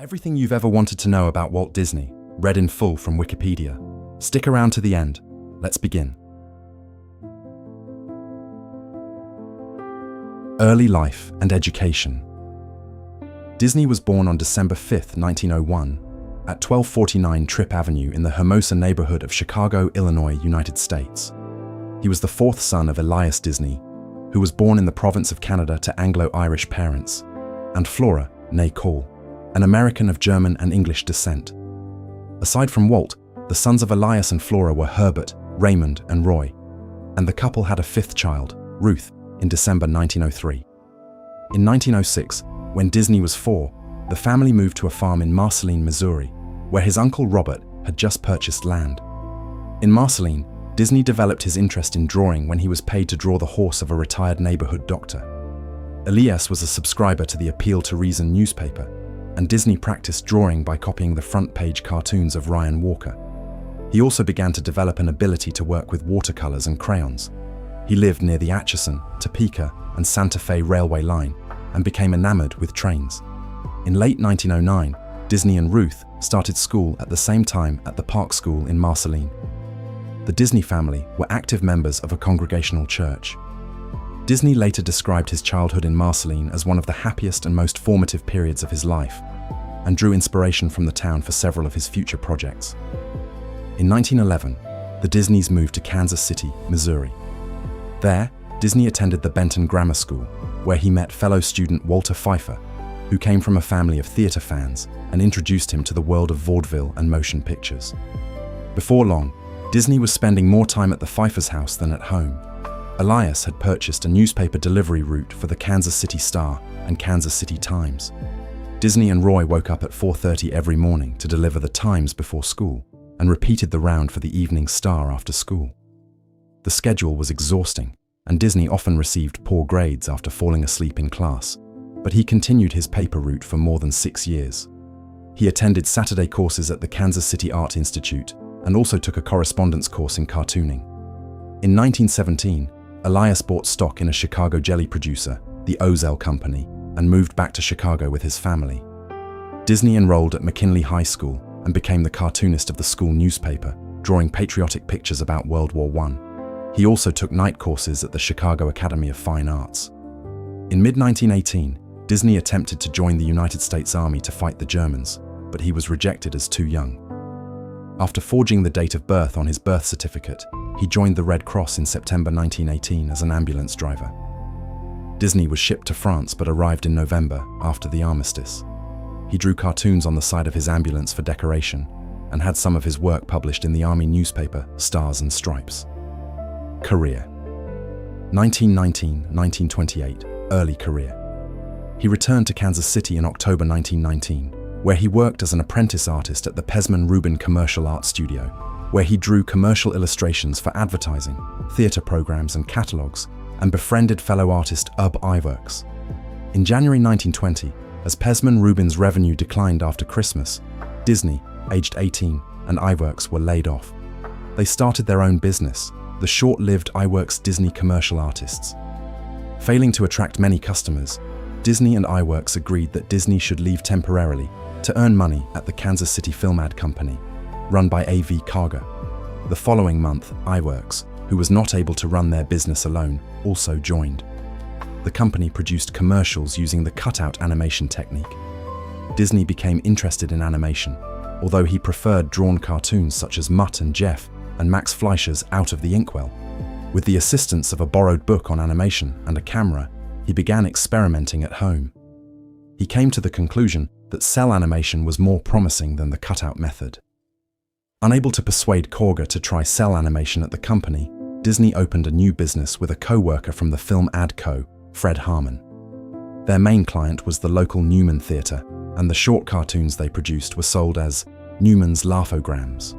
Everything you've ever wanted to know about Walt Disney, read in full from Wikipedia. Stick around to the end. Let's begin. Early life and education. Disney was born on December 5, 1901, at 1249 Tripp Avenue in the Hermosa neighborhood of Chicago, Illinois, United States. He was the fourth son of Elias Disney, who was born in the province of Canada to Anglo-Irish parents, and Flora, née Cole, an American of German and English descent. Aside from Walt, the sons of Elias and Flora were Herbert, Raymond, and Roy, and the couple had a fifth child, Ruth, in December 1903. In 1906, when Disney was 4, the family moved to a farm in Marceline, Missouri, where his uncle Robert had just purchased land. In Marceline, Disney developed his interest in drawing when he was paid to draw the horse of a retired neighborhood doctor. Elias was a subscriber to the Appeal to Reason newspaper, and Disney practiced drawing by copying the front-page cartoons of Ryan Walker. He also began to develop an ability to work with watercolors and crayons. He lived near the Atchison, Topeka, and Santa Fe railway line and became enamored with trains. In late 1909, Disney and Ruth started school at the same time at the Park School in Marceline. The Disney family were active members of a congregational church. Disney later described his childhood in Marceline as one of the happiest and most formative periods of his life, and drew inspiration from the town for several of his future projects. In 1911, the Disneys moved to Kansas City, Missouri. There, Disney attended the Benton Grammar School, where he met fellow student Walter Pfeiffer, who came from a family of theater fans and introduced him to the world of vaudeville and motion pictures. Before long, Disney was spending more time at the Pfeiffer's house than at home. Elias had purchased a newspaper delivery route for the Kansas City Star and Kansas City Times. Disney and Roy woke up at 4:30 every morning to deliver the Times before school and repeated the round for the Evening Star after school. The schedule was exhausting, and Disney often received poor grades after falling asleep in class, but he continued his paper route for more than 6 years. He attended Saturday courses at the Kansas City Art Institute and also took a correspondence course in cartooning. In 1917, Elias bought stock in a Chicago jelly producer, the Ozell Company, and moved back to Chicago with his family. Disney enrolled at McKinley High School and became the cartoonist of the school newspaper, drawing patriotic pictures about World War I. He also took night courses at the Chicago Academy of Fine Arts. In mid-1918, Disney attempted to join the United States Army to fight the Germans, but he was rejected as too young. After forging the date of birth on his birth certificate, he joined the Red Cross in September 1918 as an ambulance driver. Disney was shipped to France but arrived in November after the armistice. He drew cartoons on the side of his ambulance for decoration and had some of his work published in the Army newspaper, Stars and Stripes. Career. 1919-1928, early career. He returned to Kansas City in October 1919, where he worked as an apprentice artist at the Pesman Rubin Commercial Art Studio, where he drew commercial illustrations for advertising, theater programs and catalogs, and befriended fellow artist Ub Iwerks. In January 1920, as Pesman Rubin's revenue declined after Christmas, Disney, aged 18, and Iwerks were laid off. They started their own business, the short-lived Iwerks Disney Commercial Artists. Failing to attract many customers, Disney and Iwerks agreed that Disney should leave temporarily to earn money at the Kansas City Film Ad Company, run by A.V. Carger. The following month, Iwerks, who was not able to run their business alone, also joined. The company produced commercials using the cutout animation technique. Disney became interested in animation, although he preferred drawn cartoons such as Mutt and Jeff and Max Fleischer's Out of the Inkwell. With the assistance of a borrowed book on animation and a camera, he began experimenting at home. He came to the conclusion that cell animation was more promising than the cutout method. Unable to persuade Carger to try cell animation at the company, Disney opened a new business with a co-worker from the Film Ad Co., Fred Harmon. Their main client was the local Newman Theatre, and the short cartoons they produced were sold as Newman's Laughograms.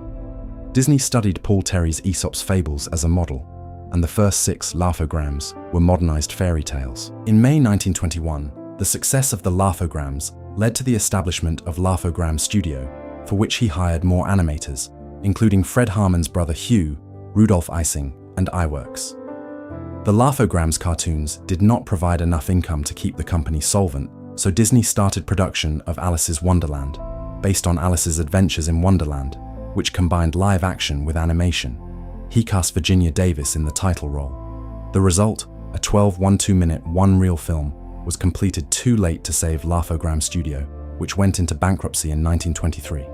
Disney studied Paul Terry's Aesop's Fables as a model, and the first 6 Laughograms were modernized fairy tales. In May 1921, the success of the Laughograms led to the establishment of Laughogram Studio, for which he hired more animators, including Fred Harmon's brother Hugh, Rudolph Ising, and Iwerks. The Laughograms cartoons did not provide enough income to keep the company solvent, So Disney started production of Alice's Wonderland, based on Alice's adventures in Wonderland, which combined live action with animation. He cast Virginia Davis in the title role. The result, a 12 1-2-minute one-reel film, was completed too late to save Laugh-O-Gram Studio, which went into bankruptcy in 1923.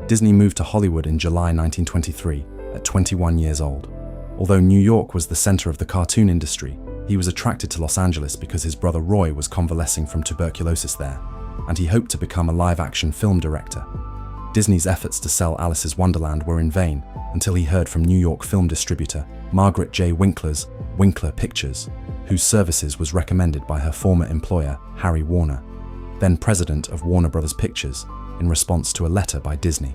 Disney moved to Hollywood in July 1923 at 21 years old. Although New York was the center of the cartoon industry, he was attracted to Los Angeles because his brother Roy was convalescing from tuberculosis there, and he hoped to become a live-action film director. Disney's efforts to sell Alice's Wonderland were in vain until he heard from New York film distributor Margaret J. Winkler's Winkler Pictures, whose services was recommended by her former employer, Harry Warner, then president of Warner Brothers Pictures, in response to a letter by Disney.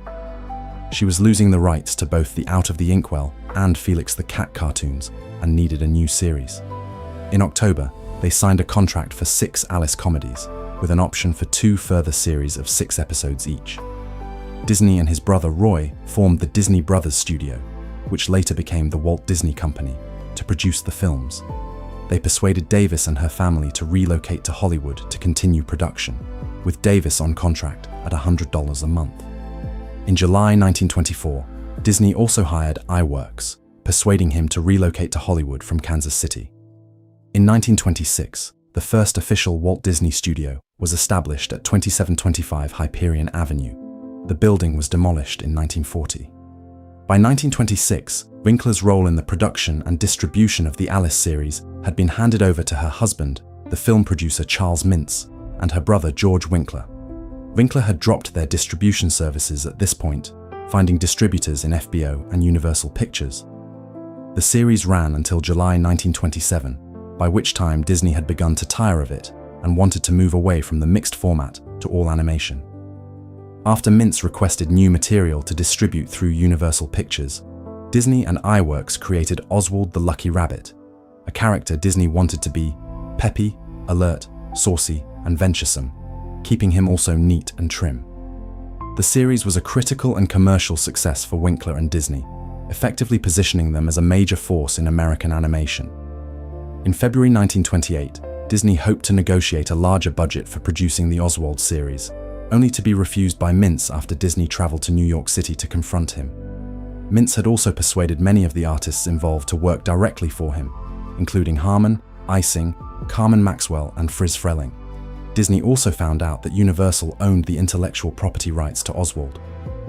She was losing the rights to both the Out of the Inkwell and Felix the Cat cartoons and needed a new series. In October, they signed a contract for 6 Alice comedies, with an option for 2 further series of 6 episodes each. Disney and his brother Roy formed the Disney Brothers Studio, which later became the Walt Disney Company, to produce the films. They persuaded Davis and her family to relocate to Hollywood to continue production, with Davis on contract at $100 a month. In July 1924, Disney also hired Iwerks, persuading him to relocate to Hollywood from Kansas City. In 1926, the first official Walt Disney Studio was established at 2725 Hyperion Avenue. The building was demolished in 1940. By 1926, Winkler's role in the production and distribution of the Alice series had been handed over to her husband, the film producer Charles Mintz, and her brother George Winkler. Winkler had dropped their distribution services at this point, finding distributors in FBO and Universal Pictures. The series ran until July 1927, by which time Disney had begun to tire of it and wanted to move away from the mixed format to all animation. After Mintz requested new material to distribute through Universal Pictures, Disney and Iwerks created Oswald the Lucky Rabbit, a character Disney wanted to be peppy, alert, saucy, and venturesome, keeping him also neat and trim. The series was a critical and commercial success for Winkler and Disney, effectively positioning them as a major force in American animation. In February 1928, Disney hoped to negotiate a larger budget for producing the Oswald series, only to be refused by Mintz after Disney traveled to New York City to confront him. Mintz had also persuaded many of the artists involved to work directly for him, including Harmon, Ising, Carmen Maxwell, and Friz Freleng. Disney also found out that Universal owned the intellectual property rights to Oswald.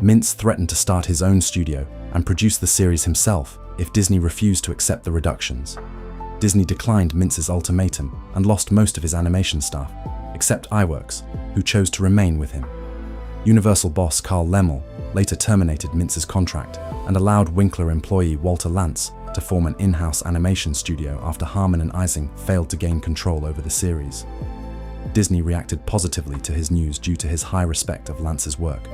Mintz threatened to start his own studio and produce the series himself if Disney refused to accept the reductions. Disney declined Mintz's ultimatum and lost most of his animation staff, except Iwerks, who chose to remain with him. Universal boss Carl Laemmle later terminated Mintz's contract and allowed Winkler employee Walter Lantz to form an in-house animation studio after Harmon and Ising failed to gain control over the series. Disney reacted positively to his news due to his high respect of Lantz's work.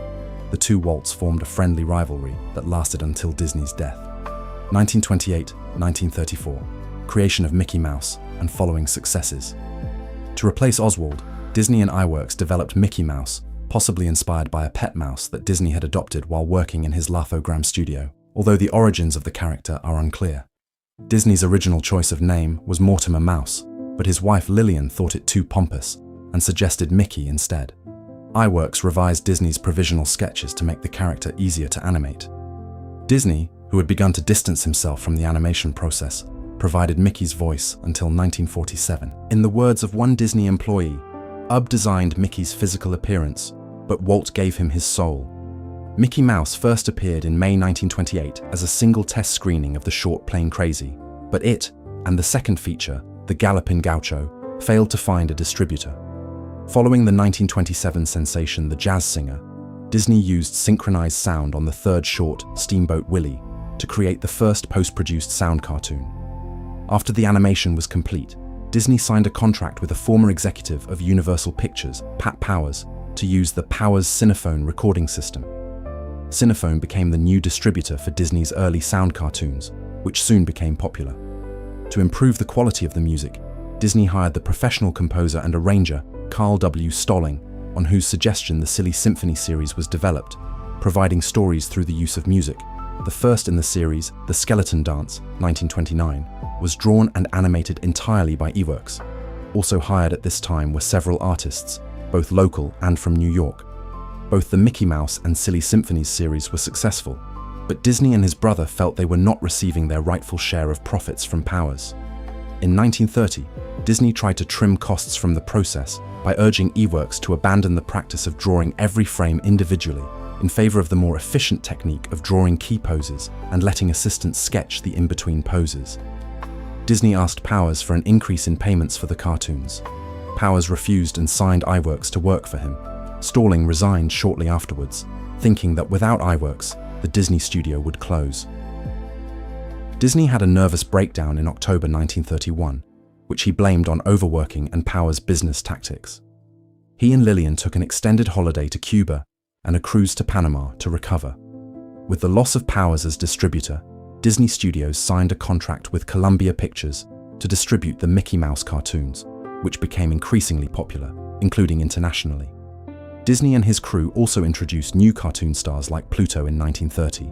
The two Walts formed a friendly rivalry that lasted until Disney's death. 1928-1934, creation of Mickey Mouse and following successes. To replace Oswald, Disney and Iwerks developed Mickey Mouse, possibly inspired by a pet mouse that Disney had adopted while working in his Laugh-O-Gram studio, although the origins of the character are unclear. Disney's original choice of name was Mortimer Mouse, but his wife Lillian thought it too pompous and suggested Mickey instead. Iwerks revised Disney's provisional sketches to make the character easier to animate. Disney, who had begun to distance himself from the animation process, provided Mickey's voice until 1947. In the words of one Disney employee, Ub designed Mickey's physical appearance, but Walt gave him his soul. Mickey Mouse first appeared in May 1928 as a single test screening of the short Plain Crazy, but it, and the second feature, The Gallopin' Gaucho, failed to find a distributor. Following the 1927 sensation The Jazz Singer, Disney used synchronized sound on the third short, Steamboat Willie, to create the first post-produced sound cartoon. After the animation was complete, Disney signed a contract with a former executive of Universal Pictures, Pat Powers, to use the Powers Cinephone recording system. Cinephone became the new distributor for Disney's early sound cartoons, which soon became popular. To improve the quality of the music, Disney hired the professional composer and arranger Carl W. Stalling, on whose suggestion the Silly Symphony series was developed, providing stories through the use of music. The first in the series, The Skeleton Dance, 1929, was drawn and animated entirely by Iwerks. Also hired at this time were several artists, both local and from New York. Both the Mickey Mouse and Silly Symphonies series were successful, but Disney and his brother felt they were not receiving their rightful share of profits from Powers. In 1930, Disney tried to trim costs from the process by urging Iwerks to abandon the practice of drawing every frame individually in favor of the more efficient technique of drawing key poses and letting assistants sketch the in-between poses. Disney asked Powers for an increase in payments for the cartoons. Powers refused and signed Iwerks to work for him. Stalling resigned shortly afterwards, thinking that without Iwerks, the Disney studio would close. Disney had a nervous breakdown in October 1931, which he blamed on overworking and Powers' business tactics. He and Lillian took an extended holiday to Cuba and a cruise to Panama to recover. With the loss of Powers as distributor, Disney Studios signed a contract with Columbia Pictures to distribute the Mickey Mouse cartoons, which became increasingly popular, including internationally. Disney and his crew also introduced new cartoon stars like Pluto in 1930,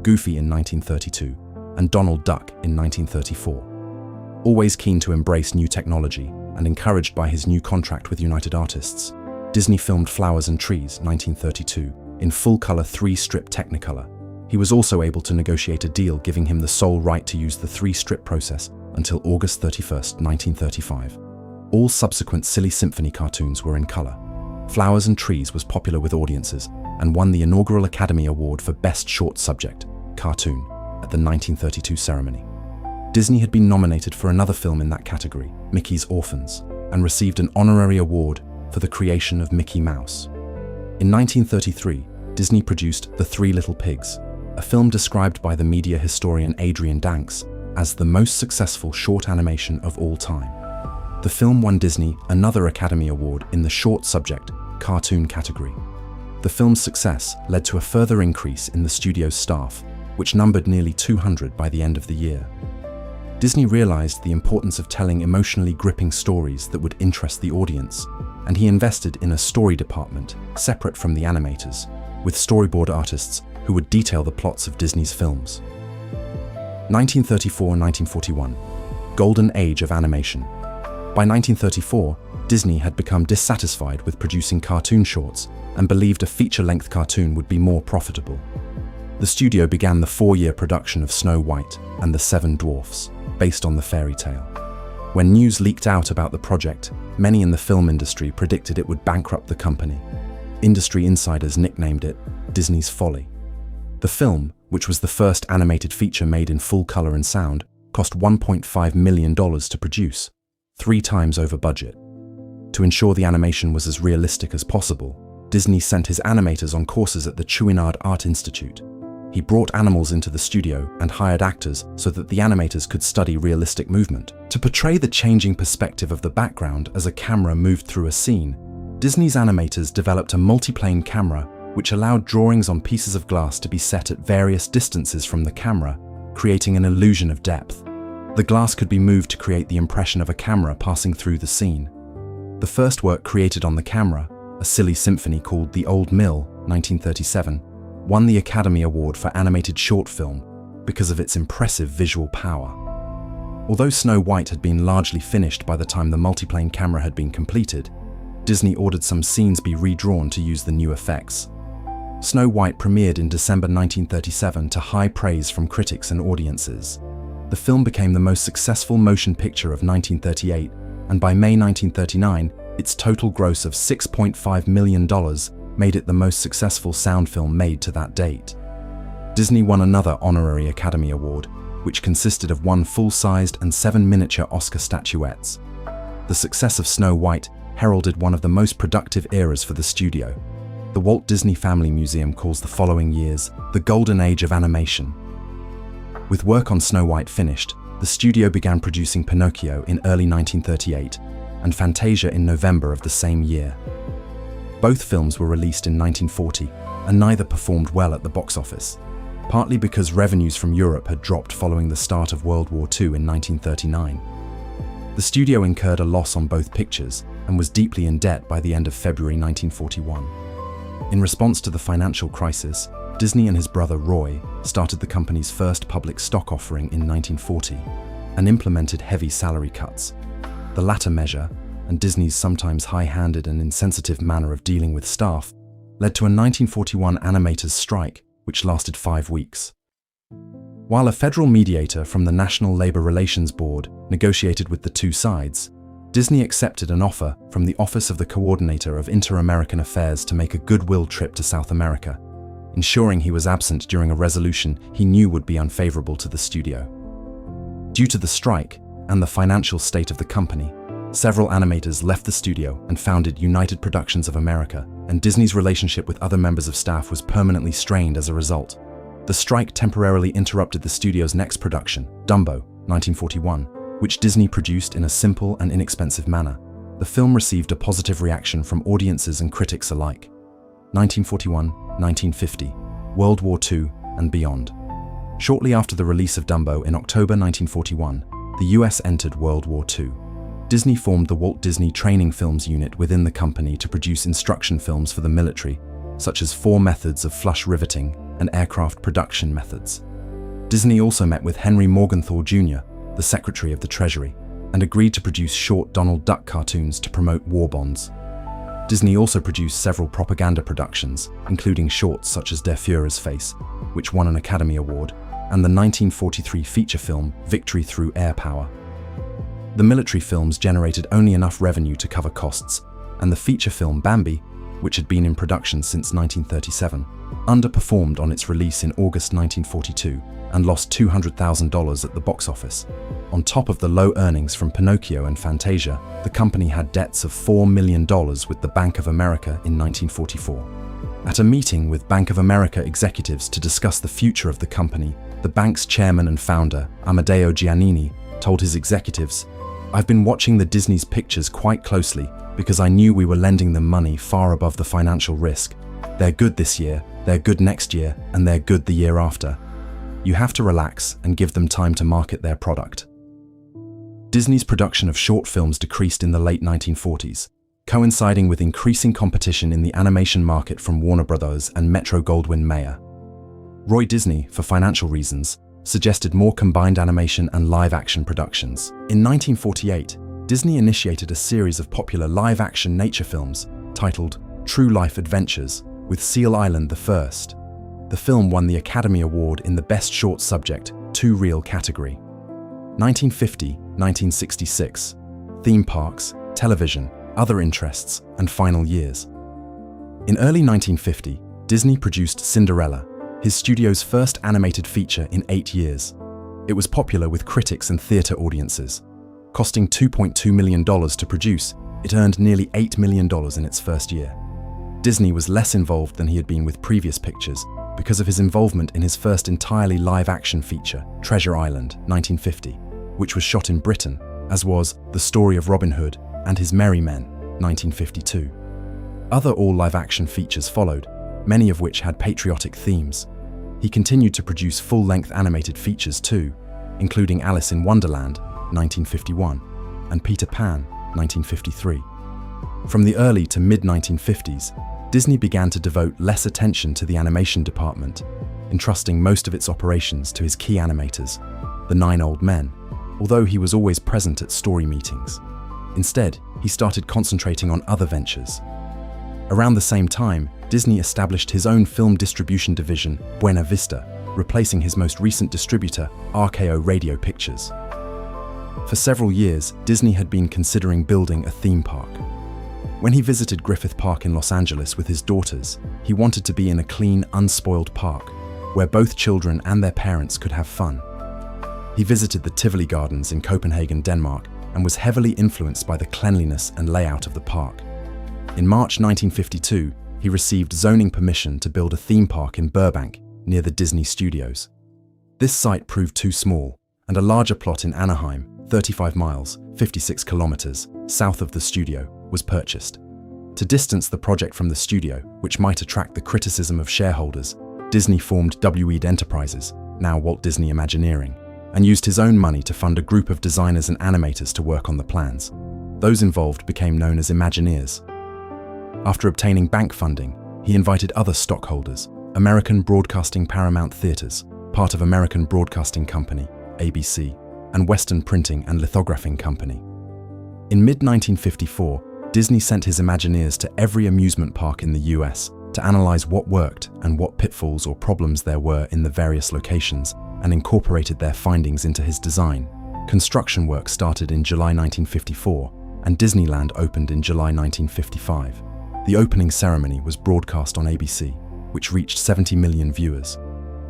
Goofy in 1932, and Donald Duck in 1934. Always keen to embrace new technology and encouraged by his new contract with United Artists, Disney filmed Flowers and Trees, 1932, in full-color 3-strip Technicolor. He was also able to negotiate a deal giving him the sole right to use the 3-strip process until August 31, 1935. All subsequent Silly Symphony cartoons were in color. Flowers and Trees was popular with audiences and won the inaugural Academy Award for Best Short Subject, Cartoon, at the 1932 ceremony. Disney had been nominated for another film in that category, Mickey's Orphans, and received an honorary award for the creation of Mickey Mouse. In 1933, Disney produced The Three Little Pigs, a film described by the media historian Adrian Danks as the most successful short animation of all time. The film won Disney another Academy Award in the Short Subject, Cartoon category. The film's success led to a further increase in the studio's staff, which numbered nearly 200 by the end of the year. Disney realized the importance of telling emotionally gripping stories that would interest the audience, and he invested in a story department separate from the animators, with storyboard artists who would detail the plots of Disney's films. 1934-1941, Golden Age of Animation. By 1934, Disney had become dissatisfied with producing cartoon shorts and believed a feature-length cartoon would be more profitable. The studio began the 4-year production of Snow White and the Seven Dwarfs, based on the fairy tale. When news leaked out about the project, many in the film industry predicted it would bankrupt the company. Industry insiders nicknamed it Disney's Folly. The film, which was the first animated feature made in full color and sound, cost $1.5 million to produce, 3 times over budget. To ensure the animation was as realistic as possible, Disney sent his animators on courses at the Chouinard Art Institute. He brought animals into the studio and hired actors so that the animators could study realistic movement. To portray the changing perspective of the background as a camera moved through a scene, Disney's animators developed a multiplane camera which allowed drawings on pieces of glass to be set at various distances from the camera, creating an illusion of depth. The glass could be moved to create the impression of a camera passing through the scene. The first work created on the camera, a silly symphony called The Old Mill, 1937, won the Academy Award for Animated Short Film because of its impressive visual power. Although Snow White had been largely finished by the time the multiplane camera had been completed, Disney ordered some scenes be redrawn to use the new effects. Snow White premiered in December 1937 to high praise from critics and audiences. The film became the most successful motion picture of 1938, and by May 1939, its total gross of $6.5 million made it the most successful sound film made to that date. Disney won another honorary Academy Award, which consisted of 1 full-sized and 7 miniature Oscar statuettes. The success of Snow White heralded one of the most productive eras for the studio. The Walt Disney Family Museum calls the following years the Golden Age of Animation. With work on Snow White finished, the studio began producing Pinocchio in early 1938 and Fantasia in November of the same year. Both films were released in 1940, and neither performed well at the box office, partly because revenues from Europe had dropped following the start of World War II in 1939. The studio incurred a loss on both pictures and was deeply in debt by the end of February 1941. In response to the financial crisis, Disney and his brother Roy started the company's first public stock offering in 1940 and implemented heavy salary cuts. The latter measure, and Disney's sometimes high-handed and insensitive manner of dealing with staff led to a 1941 animators' strike, which lasted 5 weeks. While a federal mediator from the National Labor Relations Board negotiated with the two sides, Disney accepted an offer from the Office of the Coordinator of Inter-American Affairs to make a goodwill trip to South America, ensuring he was absent during a resolution he knew would be unfavorable to the studio. Due to the strike and the financial state of the company, several animators left the studio and founded United Productions of America, and Disney's relationship with other members of staff was permanently strained as a result. The strike temporarily interrupted the studio's next production, Dumbo, 1941, which Disney produced in a simple and inexpensive manner. The film received a positive reaction from audiences and critics alike. 1941, 1950, World War II, and beyond. Shortly after the release of Dumbo in October 1941, the US entered World War II. Disney formed the Walt Disney Training Films unit within the company to produce instruction films for the military, such as 4 methods of flush riveting and aircraft production methods. Disney also met with Henry Morgenthau Jr., the Secretary of the Treasury, and agreed to produce short Donald Duck cartoons to promote war bonds. Disney also produced several propaganda productions, including shorts such as Der Führer's Face, which won an Academy Award, and the 1943 feature film Victory Through Air Power. The military films generated only enough revenue to cover costs, and the feature film Bambi, which had been in production since 1937, underperformed on its release in August 1942 and lost $200,000 at the box office. On top of the low earnings from Pinocchio and Fantasia, the company had debts of $4 million with the Bank of America in 1944. At a meeting with Bank of America executives to discuss the future of the company, the bank's chairman and founder, Amedeo Giannini, told his executives, "I've been watching the Disney's pictures quite closely because I knew we were lending them money far above the financial risk. They're good this year, they're good next year, and they're good the year after. You have to relax and give them time to market their product." Disney's production of short films decreased in the late 1940s, coinciding with increasing competition in the animation market from Warner Bros. And Metro-Goldwyn-Mayer. Roy Disney, for financial reasons, suggested more combined animation and live-action productions. In 1948, Disney initiated a series of popular live-action nature films titled True Life Adventures, with Seal Island the first. The film won the Academy Award in the Best Short Subject, Too Real category. 1950, 1966, theme parks, television, other interests, and final years. In early 1950, Disney produced Cinderella, his studio's first animated feature in 8 years. It was popular with critics and theater audiences. Costing $2.2 million to produce, it earned nearly $8 million in its first year. Disney was less involved than he had been with previous pictures because of his involvement in his first entirely live-action feature, Treasure Island, 1950, which was shot in Britain, as was The Story of Robin Hood and His Merry Men, 1952. Other all-live-action features followed, many of which had patriotic themes. He continued to produce full-length animated features too, including Alice in Wonderland, 1951, and Peter Pan, 1953. From the early to mid-1950s, Disney began to devote less attention to the animation department, entrusting most of its operations to his key animators, the 9 Old Men, although he was always present at story meetings. Instead, he started concentrating on other ventures. Around the same time, Disney established his own film distribution division, Buena Vista, replacing his most recent distributor, RKO Radio Pictures. For several years, Disney had been considering building a theme park. When he visited Griffith Park in Los Angeles with his daughters, he wanted to be in a clean, unspoiled park, where both children and their parents could have fun. He visited the Tivoli Gardens in Copenhagen, Denmark, and was heavily influenced by the cleanliness and layout of the park. In March 1952, he received zoning permission to build a theme park in Burbank, near the Disney Studios. This site proved too small, and a larger plot in Anaheim, 35 miles, 56 kilometers, south of the studio, was purchased. To distance the project from the studio, which might attract the criticism of shareholders, Disney formed WED Enterprises, now Walt Disney Imagineering, and used his own money to fund a group of designers and animators to work on the plans. Those involved became known as Imagineers. After obtaining bank funding, he invited other stockholders, American Broadcasting Paramount Theaters, part of American Broadcasting Company, ABC, and Western Printing and Lithographing Company. In mid-1954, Disney sent his Imagineers to every amusement park in the US to analyze what worked and what pitfalls or problems there were in the various locations, and incorporated their findings into his design. Construction work started in July 1954, and Disneyland opened in July 1955. The opening ceremony was broadcast on ABC, which reached 70 million viewers.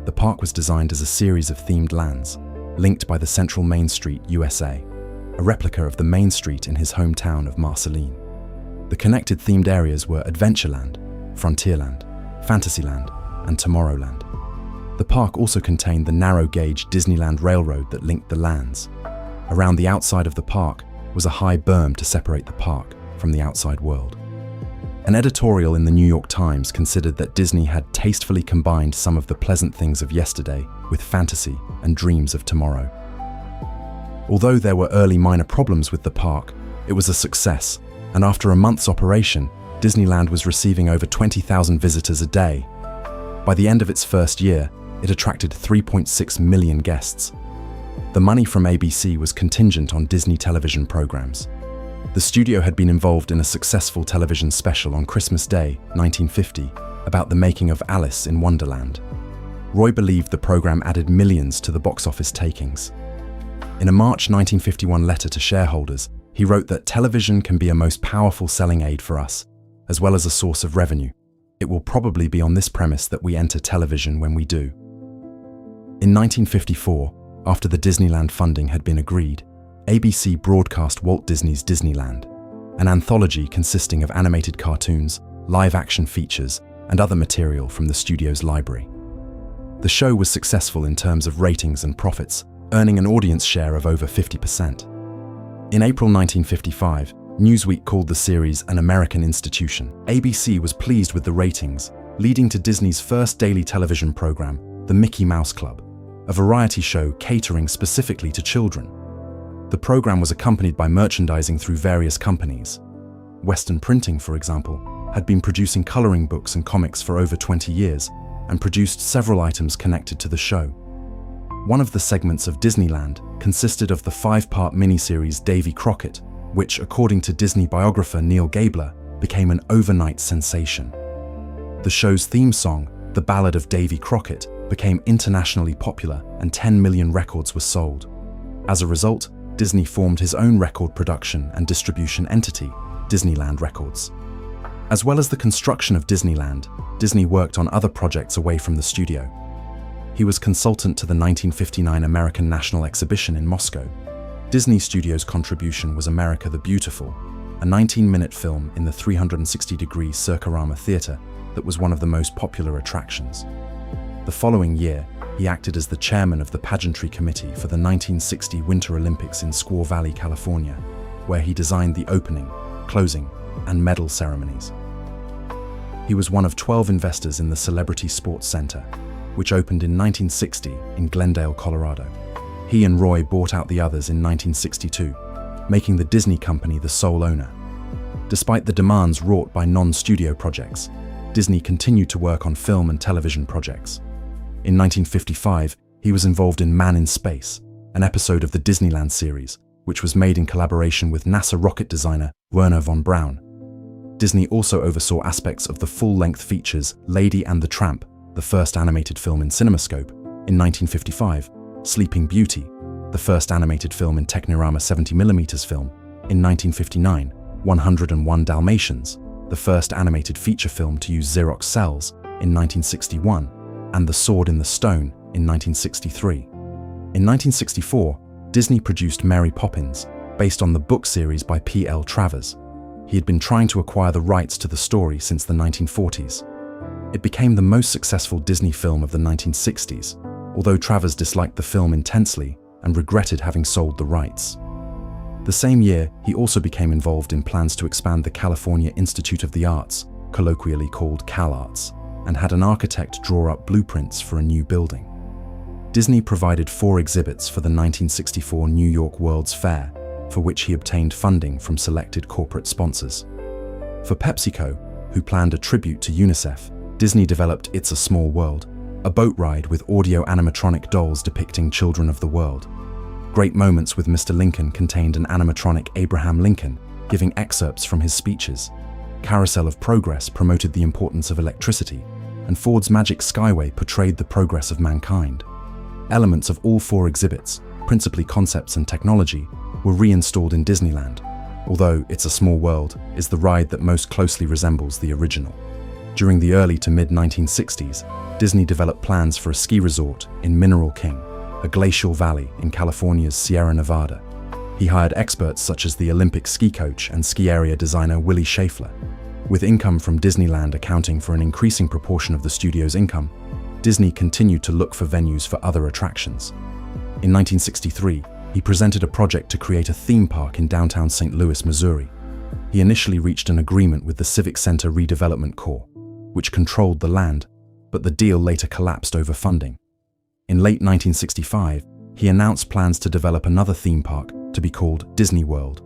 The park was designed as a series of themed lands, linked by the central Main Street, USA, a replica of the Main Street in his hometown of Marceline. The connected themed areas were Adventureland, Frontierland, Fantasyland, and Tomorrowland. The park also contained the narrow-gauge Disneyland Railroad that linked the lands. Around the outside of the park was a high berm to separate the park from the outside world. An editorial in the New York Times considered that Disney had tastefully combined some of the pleasant things of yesterday with fantasy and dreams of tomorrow. Although there were early minor problems with the park, it was a success, and after a month's operation, Disneyland was receiving over 20,000 visitors a day. By the end of its first year, it attracted 3.6 million guests. The money from ABC was contingent on Disney television programs. The studio had been involved in a successful television special on Christmas Day, 1950, about the making of Alice in Wonderland. Roy believed the program added millions to the box office takings. In a March 1951 letter to shareholders, he wrote that television can be a most powerful selling aid for us, as well as a source of revenue. It will probably be on this premise that we enter television when we do. In 1954, after the Disneyland funding had been agreed, ABC broadcast Walt Disney's Disneyland, an anthology consisting of animated cartoons, live-action features, and other material from the studio's library. The show was successful in terms of ratings and profits, earning an audience share of over 50%. In April 1955, Newsweek called the series an American institution. ABC was pleased with the ratings, leading to Disney's first daily television program, The Mickey Mouse Club, a variety show catering specifically to children. The program was accompanied by merchandising through various companies. Western Printing, for example, had been producing coloring books and comics for over 20 years and produced several items connected to the show. One of the segments of Disneyland consisted of the 5-part miniseries Davy Crockett, which, according to Disney biographer Neil Gabler, became an overnight sensation. The show's theme song, The Ballad of Davy Crockett, became internationally popular and 10 million records were sold. As a result, Disney formed his own record production and distribution entity, Disneyland Records. As well as the construction of Disneyland, Disney worked on other projects away from the studio. He was consultant to the 1959 American National Exhibition in Moscow. Disney Studios' contribution was America the Beautiful, a 19-minute film in the 360-degree Circarama Theater that was one of the most popular attractions. The following year, he acted as the chairman of the pageantry committee for the 1960 Winter Olympics in Squaw Valley, California, where he designed the opening, closing, and medal ceremonies. He was one of 12 investors in the Celebrity Sports Center, which opened in 1960 in Glendale, Colorado. He and Roy bought out the others in 1962, making the Disney Company the sole owner. Despite the demands wrought by non-studio projects, Disney continued to work on film and television projects. In 1955, he was involved in Man in Space, an episode of the Disneyland series, which was made in collaboration with NASA rocket designer Wernher von Braun. Disney also oversaw aspects of the full-length features Lady and the Tramp, the first animated film in CinemaScope, in 1955, Sleeping Beauty, the first animated film in Technirama 70mm film, in 1959, 101 Dalmatians, the first animated feature film to use Xerox cells, in 1961, and The Sword in the Stone, in 1963. In 1964, Disney produced Mary Poppins, based on the book series by P.L. Travers. He had been trying to acquire the rights to the story since the 1940s. It became the most successful Disney film of the 1960s, although Travers disliked the film intensely and regretted having sold the rights. The same year, he also became involved in plans to expand the California Institute of the Arts, colloquially called CalArts, and had an architect draw up blueprints for a new building. Disney provided 4 exhibits for the 1964 New York World's Fair, for which he obtained funding from selected corporate sponsors. For PepsiCo, who planned a tribute to UNICEF, Disney developed It's a Small World, a boat ride with audio animatronic dolls depicting children of the world. Great Moments with Mr. Lincoln contained an animatronic Abraham Lincoln giving excerpts from his speeches. Carousel of Progress promoted the importance of electricity, and Ford's Magic Skyway portrayed the progress of mankind. Elements of all four exhibits, principally concepts and technology, were reinstalled in Disneyland, although It's a Small World is the ride that most closely resembles the original. During the early to mid-1960s, Disney developed plans for a ski resort in Mineral King, a glacial valley in California's Sierra Nevada. He hired experts such as the Olympic ski coach and ski area designer Willie Schaeffler. With income from Disneyland accounting for an increasing proportion of the studio's income, Disney continued to look for venues for other attractions. In 1963, he presented a project to create a theme park in downtown St. Louis, Missouri. He initially reached an agreement with the Civic Center Redevelopment Corps, which controlled the land, but the deal later collapsed over funding. In late 1965, he announced plans to develop another theme park to be called Disney World,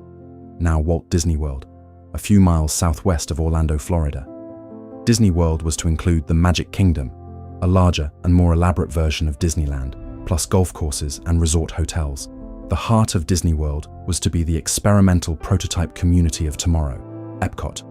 now Walt Disney World, a few miles southwest of Orlando, Florida. Disney World was to include the Magic Kingdom, a larger and more elaborate version of Disneyland, plus golf courses and resort hotels. The heart of Disney World was to be the experimental prototype community of tomorrow, Epcot,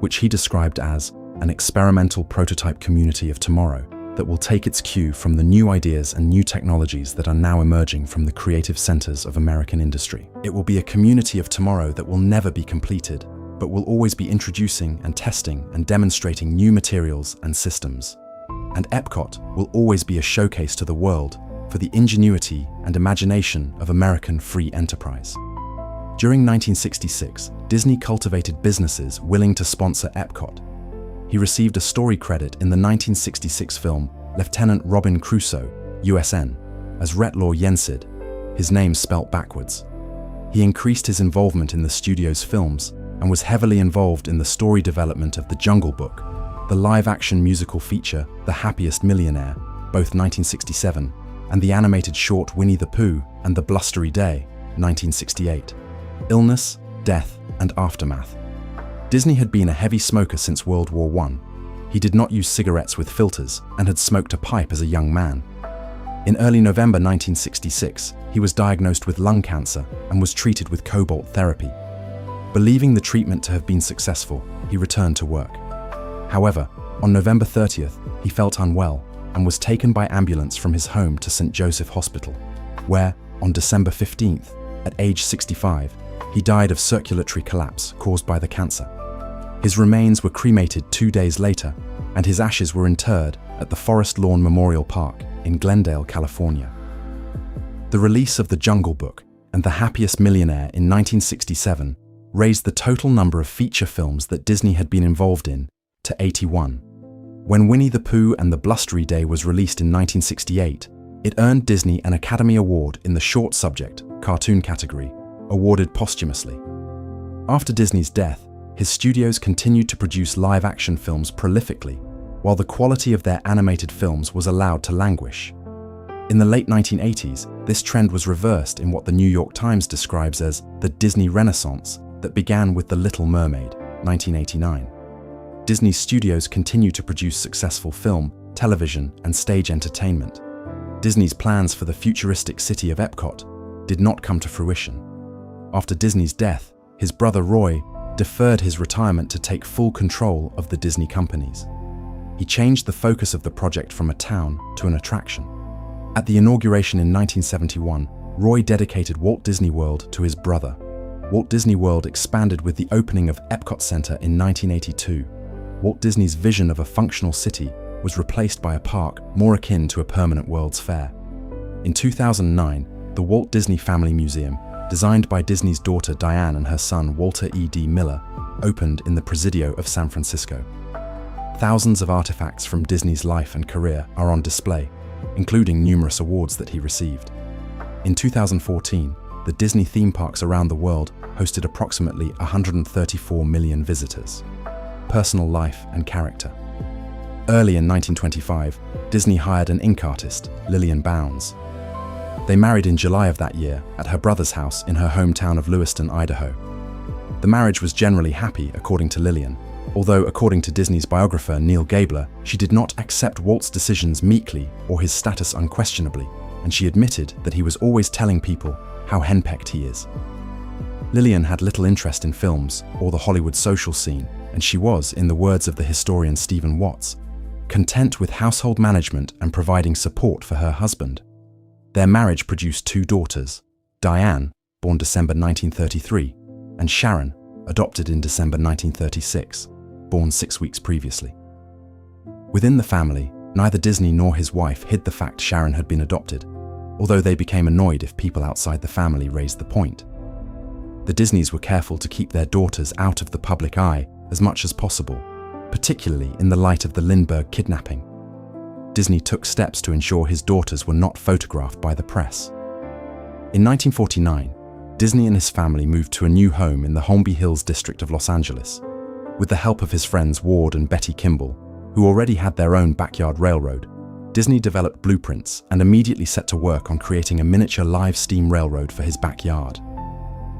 which he described as an experimental prototype community of tomorrow that will take its cue from the new ideas and new technologies that are now emerging from the creative centers of American industry. It will be a community of tomorrow that will never be completed, but will always be introducing and testing and demonstrating new materials and systems. And Epcot will always be a showcase to the world for the ingenuity and imagination of American free enterprise. During 1966, Disney cultivated businesses willing to sponsor Epcot. He received a story credit in the 1966 film Lieutenant Robin Crusoe, USN, as Retlaw Yensid, his name spelt backwards. He increased his involvement in the studio's films and was heavily involved in the story development of The Jungle Book, the live-action musical feature The Happiest Millionaire, both 1967, and the animated short Winnie the Pooh and the Blustery Day, 1968. Illness, death, and aftermath. Disney had been a heavy smoker since World War I. He did not use cigarettes with filters and had smoked a pipe as a young man. In early November 1966, he was diagnosed with lung cancer and was treated with cobalt therapy. Believing the treatment to have been successful, he returned to work. However, on November 30th, he felt unwell and was taken by ambulance from his home to St. Joseph Hospital, where, on December 15th, at age 65, he died of circulatory collapse caused by the cancer. His remains were cremated 2 days later, and his ashes were interred at the Forest Lawn Memorial Park in Glendale, California. The release of The Jungle Book and The Happiest Millionaire in 1967 raised the total number of feature films that Disney had been involved in to 81. When Winnie the Pooh and the Blustery Day was released in 1968, it earned Disney an Academy Award in the Short Subject, Cartoon category, awarded posthumously. After Disney's death, his studios continued to produce live-action films prolifically, while the quality of their animated films was allowed to languish. In the late 1980s, this trend was reversed in what the New York Times describes as the Disney Renaissance that began with The Little Mermaid, 1989. Disney's studios continue to produce successful film, television, and stage entertainment. Disney's plans for the futuristic city of Epcot did not come to fruition. After Disney's death, his brother Roy deferred his retirement to take full control of the Disney companies. He changed the focus of the project from a town to an attraction. At the inauguration in 1971, Roy dedicated Walt Disney World to his brother. Walt Disney World expanded with the opening of Epcot Center in 1982. Walt Disney's vision of a functional city was replaced by a park more akin to a permanent World's Fair. In 2009, the Walt Disney Family Museum, designed by Disney's daughter Diane and her son Walter E.D. Miller, opened in the Presidio of San Francisco. Thousands of artifacts from Disney's life and career are on display, including numerous awards that he received. In 2014, the Disney theme parks around the world hosted approximately 134 million visitors. Personal life and character. Early in 1925, Disney hired an ink artist, Lillian Bounds. They married in July of that year at her brother's house in her hometown of Lewiston, Idaho. The marriage was generally happy, according to Lillian, although according to Disney's biographer Neil Gabler, she did not accept Walt's decisions meekly or his status unquestionably, and she admitted that he was always telling people how henpecked he is. Lillian had little interest in films or the Hollywood social scene, and she was, in the words of the historian Stephen Watts, content with household management and providing support for her husband. Their marriage produced 2 daughters, Diane, born December 1933, and Sharon, adopted in December 1936, born 6 weeks previously. Within the family, neither Disney nor his wife hid the fact Sharon had been adopted, although they became annoyed if people outside the family raised the point. The Disneys were careful to keep their daughters out of the public eye as much as possible, particularly in the light of the Lindbergh kidnapping. Disney took steps to ensure his daughters were not photographed by the press. In 1949, Disney and his family moved to a new home in the Holmby Hills district of Los Angeles. With the help of his friends Ward and Betty Kimball, who already had their own backyard railroad, Disney developed blueprints and immediately set to work on creating a miniature live steam railroad for his backyard.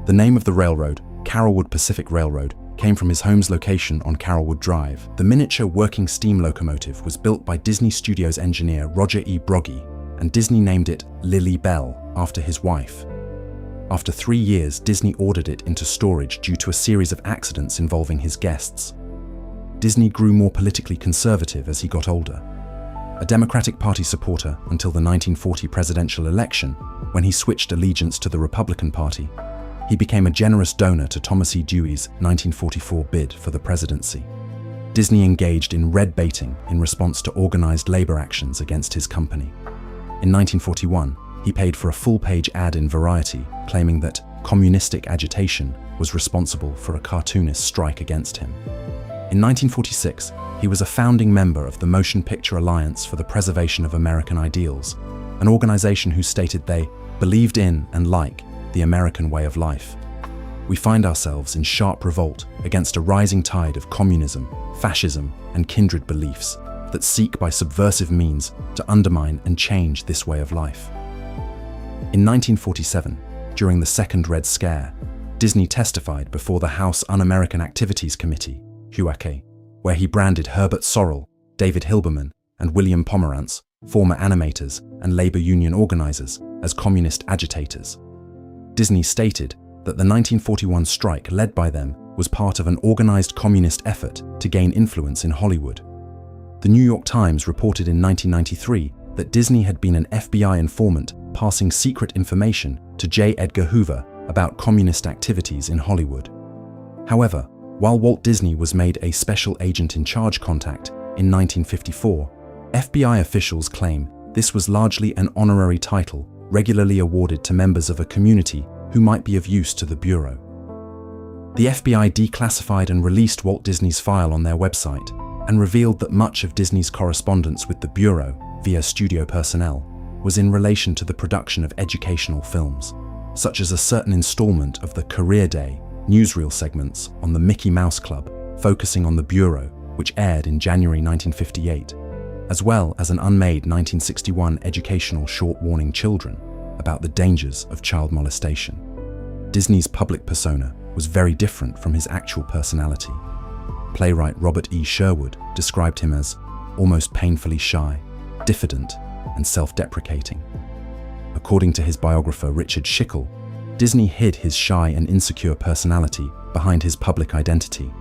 The name of the railroad, Carrollwood Pacific Railroad, came from his home's location on Carrollwood Drive. The miniature working steam locomotive was built by Disney Studios engineer Roger E. Broggie, and Disney named it Lily Bell after his wife. After 3 years, Disney ordered it into storage due to a series of accidents involving his guests. Disney grew more politically conservative as he got older. A Democratic Party supporter until the 1940 presidential election, when he switched allegiance to the Republican Party, he became a generous donor to Thomas E. Dewey's 1944 bid for the presidency. Disney engaged in red baiting in response to organized labor actions against his company. In 1941, he paid for a full-page ad in Variety, claiming that communistic agitation was responsible for a cartoonist strike against him. In 1946, he was a founding member of the Motion Picture Alliance for the Preservation of American Ideals, an organization who stated they believed in and like the American way of life. We find ourselves in sharp revolt against a rising tide of communism, fascism, and kindred beliefs that seek by subversive means to undermine and change this way of life. In 1947, during the Second Red Scare, Disney testified before the House Un-American Activities Committee, HUAC, where he branded Herbert Sorrell, David Hilberman, and William Pomerantz, former animators and labor union organizers, as communist agitators. Disney stated that the 1941 strike led by them was part of an organized communist effort to gain influence in Hollywood. The New York Times reported in 1993 that Disney had been an FBI informant passing secret information to J. Edgar Hoover about communist activities in Hollywood. However, while Walt Disney was made a special agent in charge contact in 1954, FBI officials claim this was largely an honorary title regularly awarded to members of a community who might be of use to the Bureau. The FBI declassified and released Walt Disney's file on their website and revealed that much of Disney's correspondence with the Bureau, via studio personnel, was in relation to the production of educational films, such as a certain installment of the Career Day newsreel segments on the Mickey Mouse Club, focusing on the Bureau, which aired in January 1958, as well as an unmade 1961 educational short warning children about the dangers of child molestation. Disney's public persona was very different from his actual personality. Playwright Robert E. Sherwood described him as almost painfully shy, diffident, and self-deprecating. According to his biographer Richard Schickel, Disney hid his shy and insecure personality behind his public identity.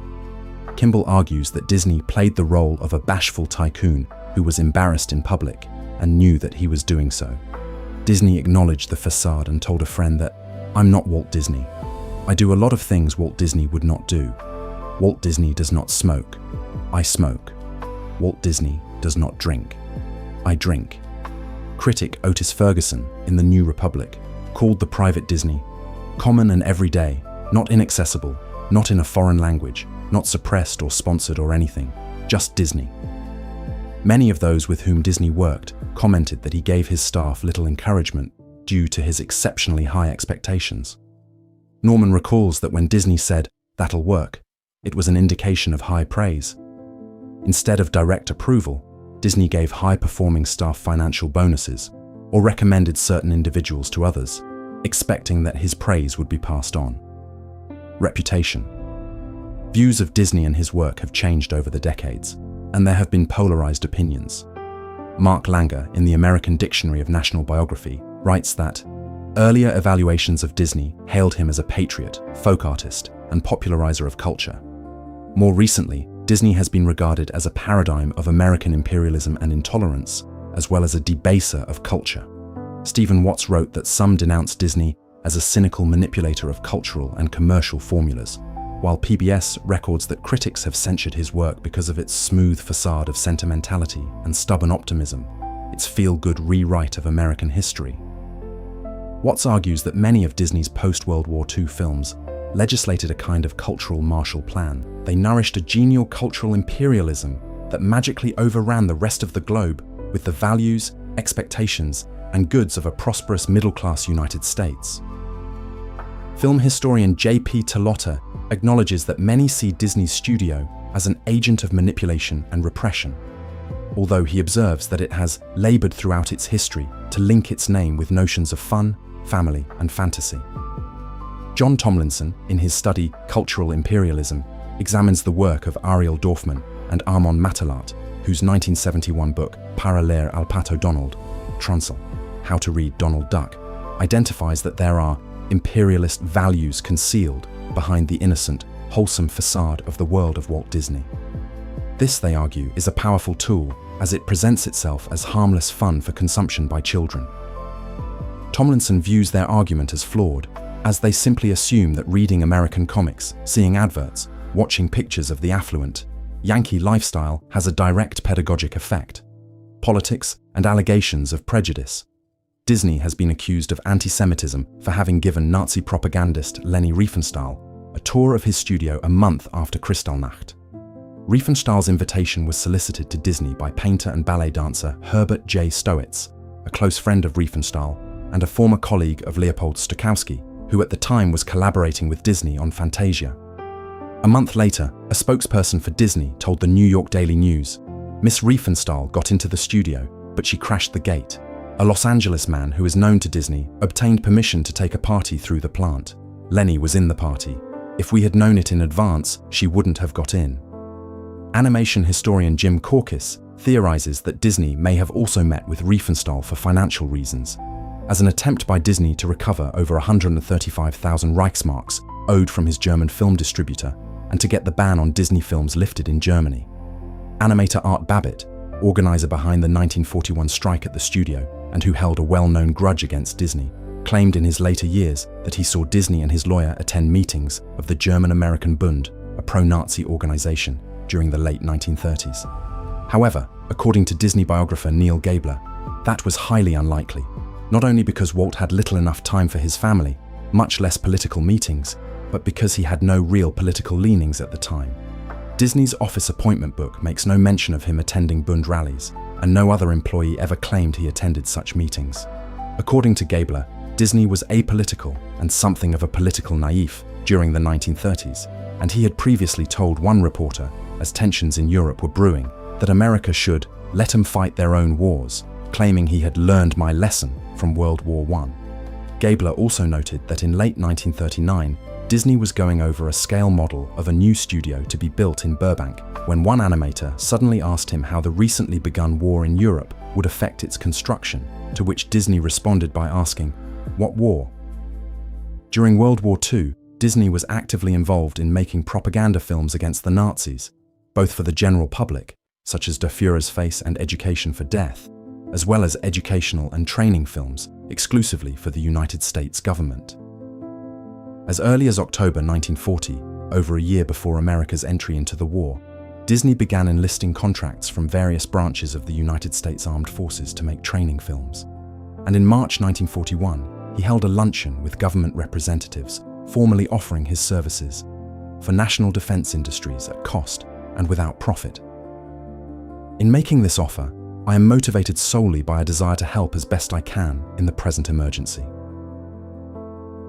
Kimball argues that Disney played the role of a bashful tycoon who was embarrassed in public and knew that he was doing so. Disney acknowledged the facade and told a friend that, "I'm not Walt Disney. I do a lot of things Walt Disney would not do. Walt Disney does not smoke. I smoke. Walt Disney does not drink. I drink." Critic Otis Ferguson in The New Republic called the private Disney common and everyday, not inaccessible, not in a foreign language, not suppressed or sponsored or anything, just Disney. Many of those with whom Disney worked commented that he gave his staff little encouragement due to his exceptionally high expectations. Norman recalls that when Disney said, "That'll work," it was an indication of high praise. Instead of direct approval, Disney gave high-performing staff financial bonuses or recommended certain individuals to others, expecting that his praise would be passed on. Reputation. Views of Disney and his work have changed over the decades, and there have been polarized opinions. Mark Langer, in the American Dictionary of National Biography, writes that Earlier evaluations of Disney hailed him as a patriot, folk artist, and popularizer of culture. More recently, Disney has been regarded as a paradigm of American imperialism and intolerance, as well as a debaser of culture. Stephen Watts wrote that some denounce Disney as a cynical manipulator of cultural and commercial formulas, while PBS records that critics have censured his work because of its smooth facade of sentimentality and stubborn optimism, its feel-good rewrite of American history. Watts argues that many of Disney's post-World War II films legislated a kind of cultural Marshall Plan. They nourished a genial cultural imperialism that magically overran the rest of the globe with the values, expectations, and goods of a prosperous middle-class United States. Film historian J.P. Talotta acknowledges that many see Disney's studio as an agent of manipulation and repression, although he observes that it has labored throughout its history to link its name with notions of fun, family, and fantasy. John Tomlinson, in his study Cultural Imperialism, examines the work of Ariel Dorfman and Armand Matalat, whose 1971 book Para leer al Pato Donald, Trunsel, How to Read Donald Duck, identifies that there are imperialist values concealed behind the innocent, wholesome facade of the world of Walt Disney. This, they argue, is a powerful tool as it presents itself as harmless fun for consumption by children. Tomlinson views their argument as flawed, as they simply assume that reading American comics, seeing adverts, watching pictures of the affluent, Yankee lifestyle has a direct pedagogic effect. Politics and allegations of prejudice. Disney has been accused of anti-Semitism for having given Nazi propagandist Leni Riefenstahl a tour of his studio a month after Kristallnacht. Riefenstahl's invitation was solicited to Disney by painter and ballet dancer Herbert J. Stowitz, a close friend of Riefenstahl and a former colleague of Leopold Stokowski, who at the time was collaborating with Disney on Fantasia. A month later, a spokesperson for Disney told the New York Daily News, "Miss Riefenstahl got into the studio, but she crashed the gate. A Los Angeles man who is known to Disney obtained permission to take a party through the plant. Leni was in the party. If we had known it in advance, she wouldn't have got in." Animation historian Jim Korkis theorizes that Disney may have also met with Riefenstahl for financial reasons, as an attempt by Disney to recover over 135,000 Reichsmarks owed from his German film distributor and to get the ban on Disney films lifted in Germany. Animator Art Babbitt, organizer behind the 1941 strike at the studio and who held a well-known grudge against Disney, claimed in his later years that he saw Disney and his lawyer attend meetings of the German-American Bund, a pro-Nazi organization, during the late 1930s. However, according to Disney biographer Neil Gabler, that was highly unlikely, not only because Walt had little enough time for his family, much less political meetings, but because he had no real political leanings at the time. Disney's office appointment book makes no mention of him attending Bund rallies, and no other employee ever claimed he attended such meetings. According to Gabler, Disney was apolitical and something of a political naif during the 1930s, and he had previously told one reporter, as tensions in Europe were brewing, that America should let them fight their own wars, claiming he had learned my lesson from World War I. Gabler also noted that in late 1939, Disney was going over a scale model of a new studio to be built in Burbank, when one animator suddenly asked him how the recently begun war in Europe would affect its construction, to which Disney responded by asking, "What war?" During World War II, Disney was actively involved in making propaganda films against the Nazis, both for the general public, such as Der Führer's Face and Education for Death, as well as educational and training films exclusively for the United States government. As early as October 1940, over a year before America's entry into the war, Disney began enlisting contracts from various branches of the United States Armed Forces to make training films. And in March 1941, he held a luncheon with government representatives, formally offering his services for national defense industries at cost and without profit. In making this offer, I am motivated solely by a desire to help as best I can in the present emergency.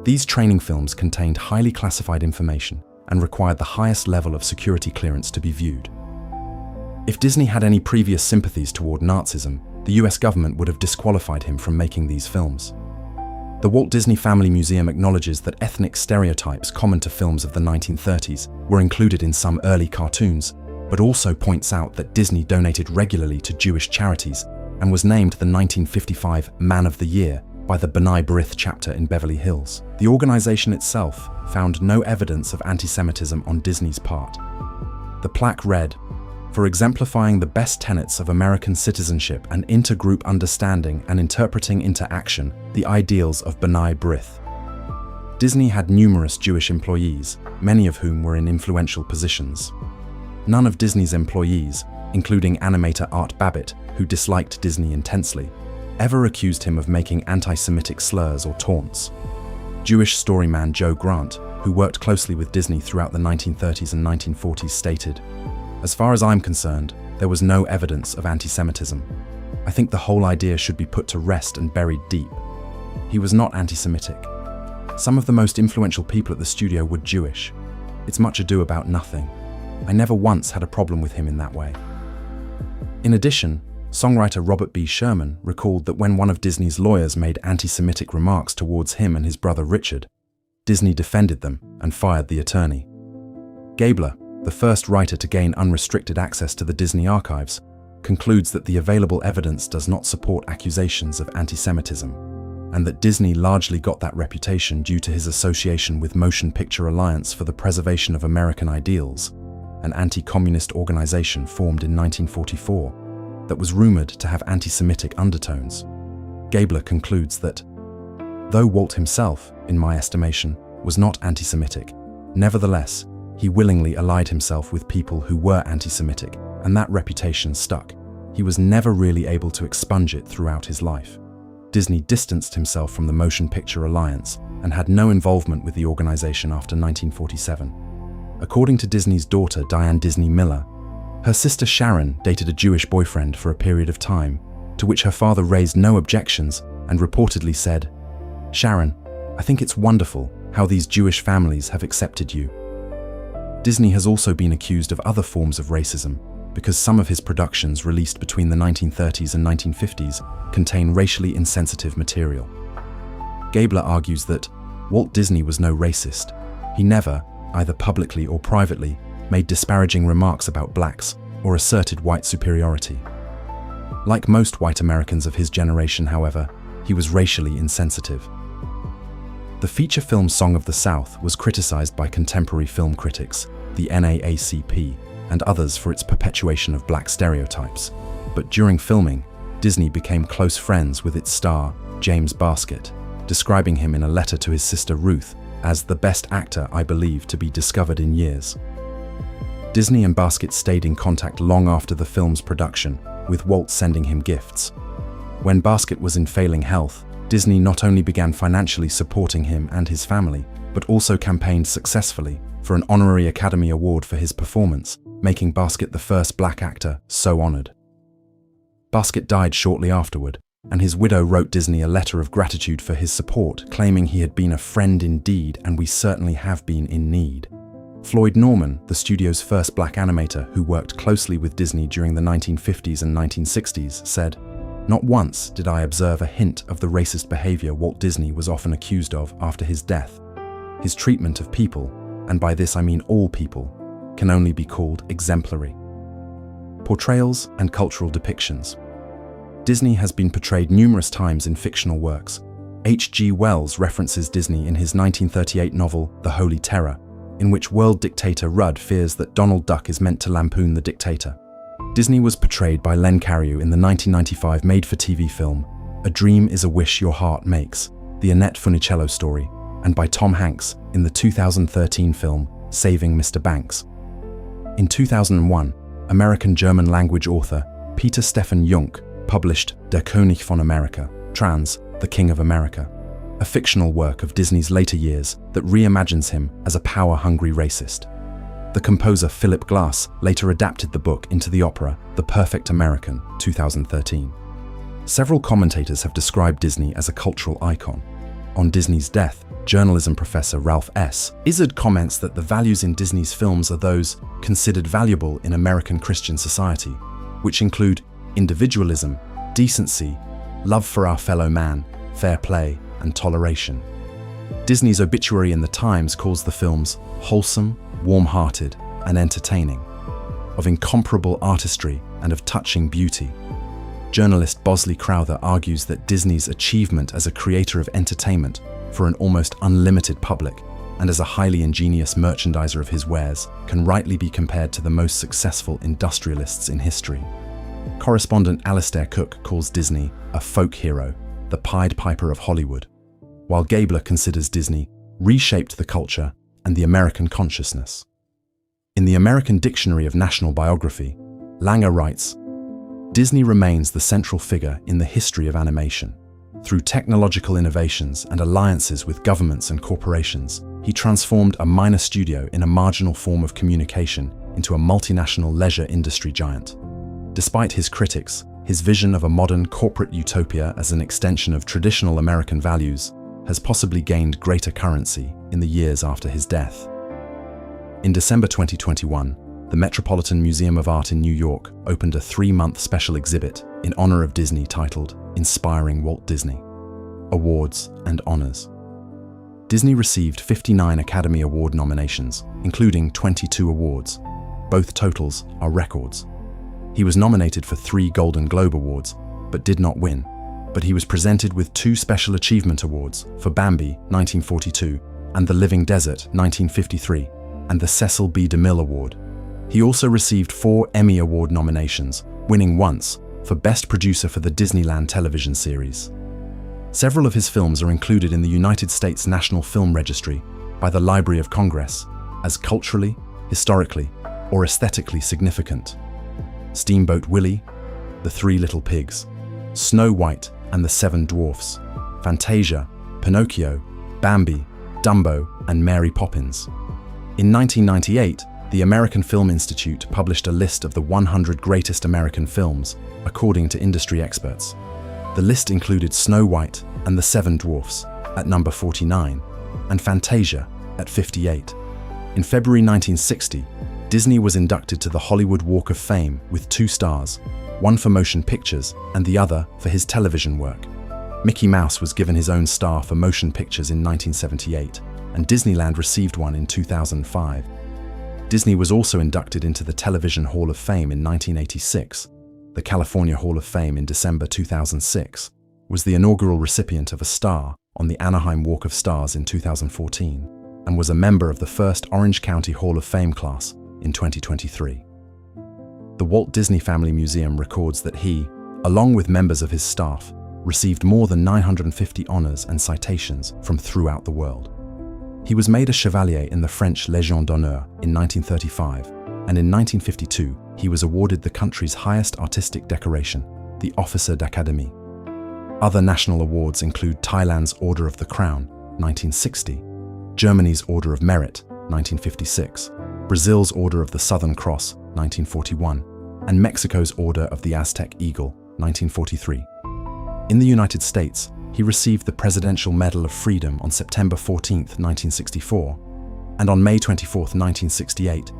These training films contained highly classified information and required the highest level of security clearance to be viewed. If Disney had any previous sympathies toward Nazism, the US government would have disqualified him from making these films. The Walt Disney Family Museum acknowledges that ethnic stereotypes common to films of the 1930s were included in some early cartoons, but also points out that Disney donated regularly to Jewish charities and was named the 1955 Man of the Year by the B'nai B'rith chapter in Beverly Hills. The organization itself found no evidence of anti-Semitism on Disney's part. The plaque read, "For exemplifying the best tenets of American citizenship and intergroup understanding and interpreting into action the ideals of B'nai B'rith." Disney had numerous Jewish employees, many of whom were in influential positions. None of Disney's employees, including animator Art Babbitt, who disliked Disney intensely, ever accused him of making anti-Semitic slurs or taunts. Jewish storyman Joe Grant, who worked closely with Disney throughout the 1930s and 1940s, stated, "As far as I'm concerned, there was no evidence of anti-Semitism. I think the whole idea should be put to rest and buried deep. He was not anti-Semitic. Some of the most influential people at the studio were Jewish. It's much ado about nothing. I never once had a problem with him in that way." In addition, songwriter Robert B. Sherman recalled that when one of Disney's lawyers made anti-Semitic remarks towards him and his brother Richard, Disney defended them and fired the attorney. Gabler, the first writer to gain unrestricted access to the Disney archives, concludes that the available evidence does not support accusations of anti-Semitism, and that Disney largely got that reputation due to his association with Motion Picture Alliance for the Preservation of American Ideals, an anti-communist organization formed in 1944 that was rumored to have anti-Semitic undertones. Gabler concludes that, though Walt himself, in my estimation, was not anti-Semitic, nevertheless, he willingly allied himself with people who were anti-Semitic, and that reputation stuck. He was never really able to expunge it throughout his life. Disney distanced himself from the Motion Picture Alliance and had no involvement with the organization after 1947. According to Disney's daughter, Diane Disney Miller, her sister Sharon dated a Jewish boyfriend for a period of time, to which her father raised no objections and reportedly said, "Sharon, I think it's wonderful how these Jewish families have accepted you." Disney has also been accused of other forms of racism because some of his productions released between the 1930s and 1950s contain racially insensitive material. Gabler argues that Walt Disney was no racist. He never, either publicly or privately, made disparaging remarks about blacks or asserted white superiority. Like most white Americans of his generation, however, he was racially insensitive. The feature film Song of the South was criticized by contemporary film critics, the NAACP, and others for its perpetuation of black stereotypes. But during filming, Disney became close friends with its star, James Baskett, describing him in a letter to his sister Ruth as the best actor I believe to be discovered in years. Disney and Baskett stayed in contact long after the film's production, with Walt sending him gifts. When Baskett was in failing health, Disney not only began financially supporting him and his family, but also campaigned successfully for an honorary Academy Award for his performance, making Baskett the first black actor so honored. Baskett died shortly afterward, and his widow wrote Disney a letter of gratitude for his support, claiming he had been a friend indeed, and we certainly have been in need. Floyd Norman, the studio's first black animator who worked closely with Disney during the 1950s and 1960s, said, "Not once did I observe a hint of the racist behavior Walt Disney was often accused of after his death. His treatment of people, and by this I mean all people, can only be called exemplary." Portrayals and cultural depictions. Disney has been portrayed numerous times in fictional works. H.G. Wells references Disney in his 1938 novel, The Holy Terror, in which world dictator Rudd fears that Donald Duck is meant to lampoon the dictator. Disney was portrayed by Len Cariou in the 1995 made-for-TV film, A Dream is a Wish Your Heart Makes, the Annette Funicello story, and by Tom Hanks in the 2013 film, Saving Mr. Banks. In 2001, American-German language author Peter Stephan Jungk published Der König von Amerika, trans, The King of America, a fictional work of Disney's later years that reimagines him as a power-hungry racist. The composer Philip Glass later adapted the book into the opera The Perfect American, 2013. Several commentators have described Disney as a cultural icon. On Disney's death, journalism professor Ralph S. Izard comments that the values in Disney's films are those considered valuable in American Christian society, which include individualism, decency, love for our fellow man, fair play, and toleration. Disney's obituary in the Times calls the films wholesome, warm-hearted, and entertaining, of incomparable artistry and of touching beauty. journalist Bosley Crowther argues that Disney's achievement as a creator of entertainment for an almost unlimited public and as a highly ingenious merchandiser of his wares can rightly be compared to the most successful industrialists in history. Correspondent Alistair Cook calls Disney a folk hero, the Pied Piper of Hollywood, while Gabler considers Disney reshaped the culture and the American consciousness. In the American Dictionary of National Biography, Langer writes, Disney remains the central figure in the history of animation. Through technological innovations and alliances with governments and corporations, he transformed a minor studio in a marginal form of communication into a multinational leisure industry giant. Despite his critics, his vision of a modern corporate utopia as an extension of traditional American values has possibly gained greater currency in the years after his death. In December 2021, the Metropolitan Museum of Art in New York opened a 3-month special exhibit in honor of Disney titled Inspiring Walt Disney: Awards and Honors. Disney received 59 Academy Award nominations, including 22 awards. Both totals are records. He was nominated for 3 Golden Globe Awards, but did not win. But he was presented with 2 Special Achievement Awards for Bambi, 1942, and The Living Desert, 1953, and the Cecil B. DeMille Award. He also received 4 Emmy Award nominations, winning once for Best Producer for the Disneyland television series. Several of his films are included in the United States National Film Registry by the Library of Congress as culturally, historically, or aesthetically significant. Steamboat Willie, The 3 Little Pigs, Snow White and the 7 Dwarfs, Fantasia, Pinocchio, Bambi, Dumbo, and Mary Poppins. In 1998, the American Film Institute published a list of the 100 greatest American films, according to industry experts. The list included Snow White and the 7 Dwarfs at number 49, and Fantasia at 58. In February 1960, Disney was inducted to the Hollywood Walk of Fame with 2 stars, one for motion pictures and the other for his television work. Mickey Mouse was given his own star for motion pictures in 1978, and Disneyland received one in 2005. Disney was also inducted into the Television Hall of Fame in 1986. The California Hall of Fame in December 2006 was the inaugural recipient of a star on the Anaheim Walk of Stars in 2014 and was a member of the first Orange County Hall of Fame class in 2023. The Walt Disney Family Museum records that he, along with members of his staff, received more than 950 honors and citations from throughout the world. He was made a chevalier in the French Légion d'honneur in 1935, and in 1952 he was awarded the country's highest artistic decoration, the Officer d'Académie. Other national awards include Thailand's Order of the Crown, 1960, Germany's Order of Merit, 1956, Brazil's Order of the Southern Cross, 1941, and Mexico's Order of the Aztec Eagle, 1943. In the United States, he received the Presidential Medal of Freedom on September 14, 1964, and on May 24, 1968,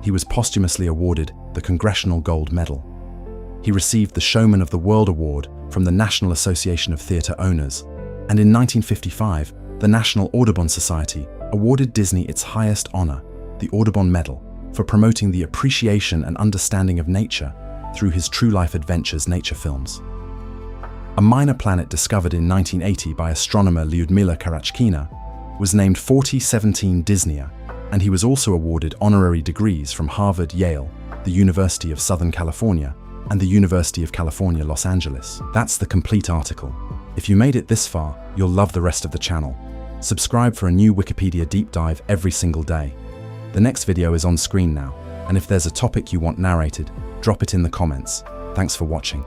he was posthumously awarded the Congressional Gold Medal. He received the Showman of the World Award from the National Association of Theatre Owners, and in 1955, the National Audubon Society awarded Disney its highest honor, the Audubon Medal, for promoting the appreciation and understanding of nature through his true-life adventures nature films. A minor planet discovered in 1980 by astronomer Lyudmila Karachkina was named 4017 Disneya, and he was also awarded honorary degrees from Harvard, Yale, the University of Southern California, and the University of California, Los Angeles. That's the complete article. If you made it this far, you'll love the rest of the channel. Subscribe for a new Wikipedia deep dive every single day. The next video is on screen now, and if there's a topic you want narrated, drop it in the comments. Thanks for watching.